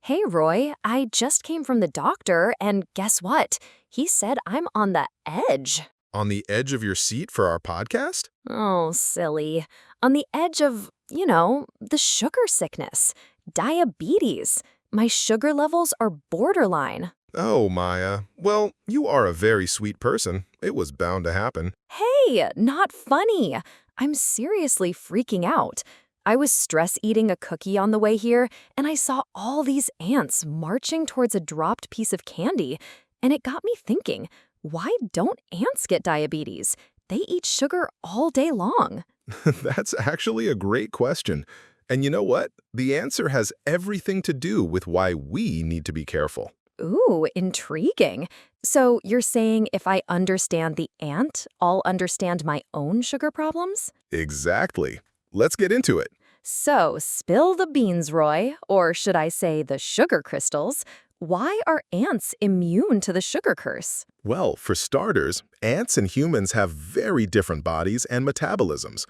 Hey, Roy, I just came from the doctor, and guess what? He said I'm on the edge. On the edge of your seat for our podcast? Oh, silly. On the edge of, the sugar sickness, diabetes. My sugar levels are borderline. Oh, Maya. Well, you are a very sweet person. It was bound to happen. Hey, not funny. I'm seriously freaking out. I was stress eating a cookie on the way here, and I saw all these ants marching towards a dropped piece of candy, and it got me thinking, why don't ants get diabetes? They eat sugar all day long. That's actually a great question. And you know what? The answer has everything to do with why we need to be careful. Ooh, intriguing. So you're saying if I understand the ant, I'll understand my own sugar problems? Exactly. Let's get into it. So, spill the beans, Roy, or should I say the sugar crystals. Why are ants immune to the sugar curse? Well, for starters, ants and humans have very different bodies and metabolisms.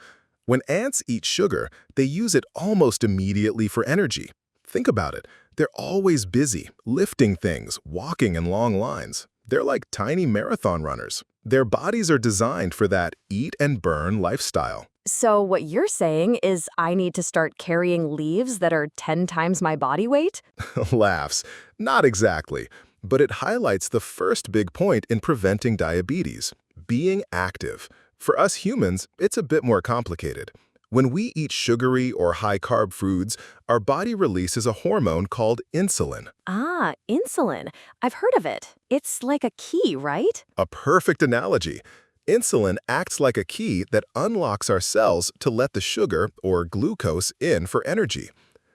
When ants eat sugar, they use it almost immediately for energy. Think about it. They're always busy, lifting things, walking in long lines. They're like tiny marathon runners. Their bodies are designed for that eat and burn lifestyle. So, what you're saying is I need to start carrying leaves that are 10 times my body weight? Laughs. Not exactly, but it highlights the first big point in preventing diabetes, being active. For us humans, it's a bit more complicated. When we eat sugary or high-carb foods, our body releases a hormone called insulin. Ah, insulin. I've heard of it. It's like a key, right? A perfect analogy. Insulin acts like a key that unlocks our cells to let the sugar or glucose in for energy.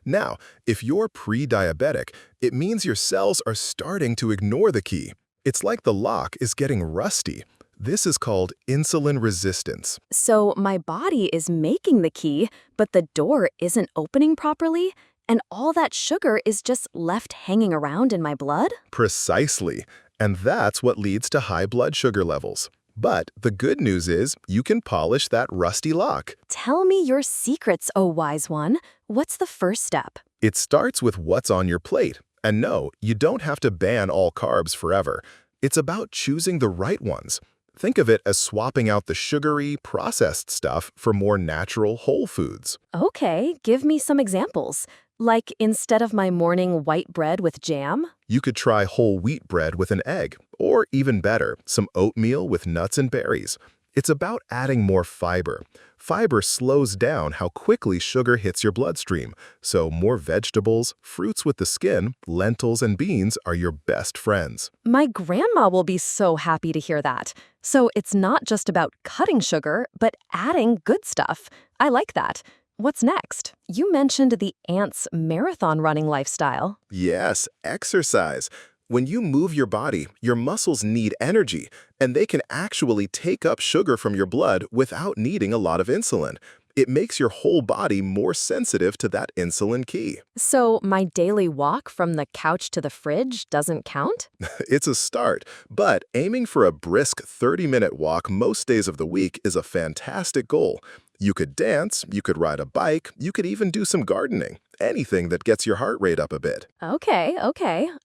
Now, if you're pre-diabetic, it means your cells are starting to ignore the key. It's like the lock is getting rusty. This is called insulin resistance. So, my body is making the key, but the door isn't opening properly, and all that sugar is just left hanging around in my blood? Precisely. And that's what leads to high blood sugar levels. But the good news is you can polish that rusty lock. Tell me your secrets, oh wise one. What's the first step? It starts with what's on your plate. And no, you don't have to ban all carbs forever. It's about choosing the right ones. Think of it as swapping out the sugary, processed stuff for more natural, whole foods. Okay, give me some examples. Like instead of my morning white bread with jam? You could try whole wheat bread with an egg, or even better, some oatmeal with nuts and berries. It's about adding more fiber. Fiber slows down how quickly sugar hits your bloodstream, so more vegetables, fruits with the skin, lentils, and beans are your best friends. My grandma will be so happy to hear that. So it's not just about cutting sugar, but adding good stuff. I like that. What's next? You mentioned the ants' marathon running lifestyle. Yes, exercise. When you move your body, your muscles need energy, and they can actually take up sugar from your blood without needing a lot of insulin. It makes your whole body more sensitive to that insulin key. So my daily walk from the couch to the fridge doesn't count? It's a start, but aiming for a brisk 30-minute walk most days of the week is a fantastic goal. You could dance, you could ride a bike, you could even do some gardening. Anything that gets your heart rate up a bit. Okay,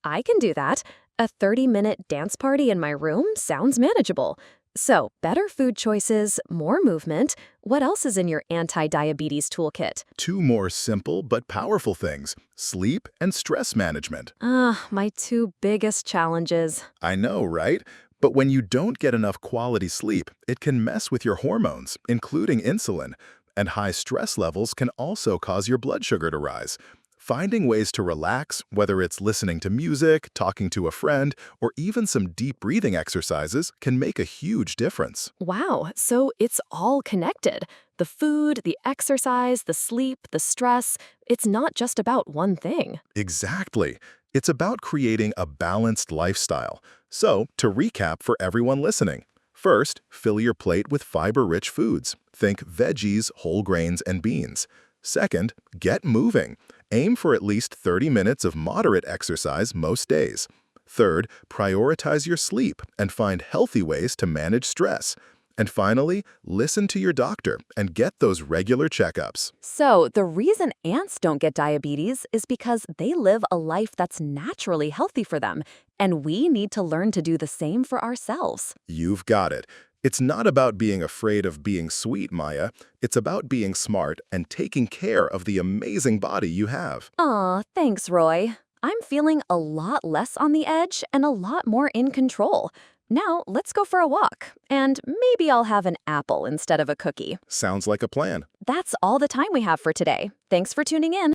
I can do that. A 30-minute dance party in my room sounds manageable. So, better food choices, more movement. What else is in your anti-diabetes toolkit? Two more simple but powerful things: sleep and stress management. My two biggest challenges. I know, right? But when you don't get enough quality sleep, it can mess with your hormones, including insulin. And high stress levels can also cause your blood sugar to rise. Finding ways to relax, whether it's listening to music, talking to a friend, or even some deep breathing exercises, can make a huge difference. Wow, so it's all connected. The food, the exercise, the sleep, the stress. It's not just about one thing. Exactly. It's about creating a balanced lifestyle. So, to recap for everyone listening, first, fill your plate with fiber-rich foods. Think veggies, whole grains, and beans. Second, get moving. Aim for at least 30 minutes of moderate exercise most days. Third, prioritize your sleep and find healthy ways to manage stress. And finally, listen to your doctor and get those regular checkups. So, the reason ants don't get diabetes is because they live a life that's naturally healthy for them, and we need to learn to do the same for ourselves. You've got it. It's not about being afraid of being sweet, Maya. It's about being smart and taking care of the amazing body you have. Aw, thanks, Roy. I'm feeling a lot less on the edge and a lot more in control. Now, let's go for a walk, and maybe I'll have an apple instead of a cookie. Sounds like a plan. That's all the time we have for today. Thanks for tuning in.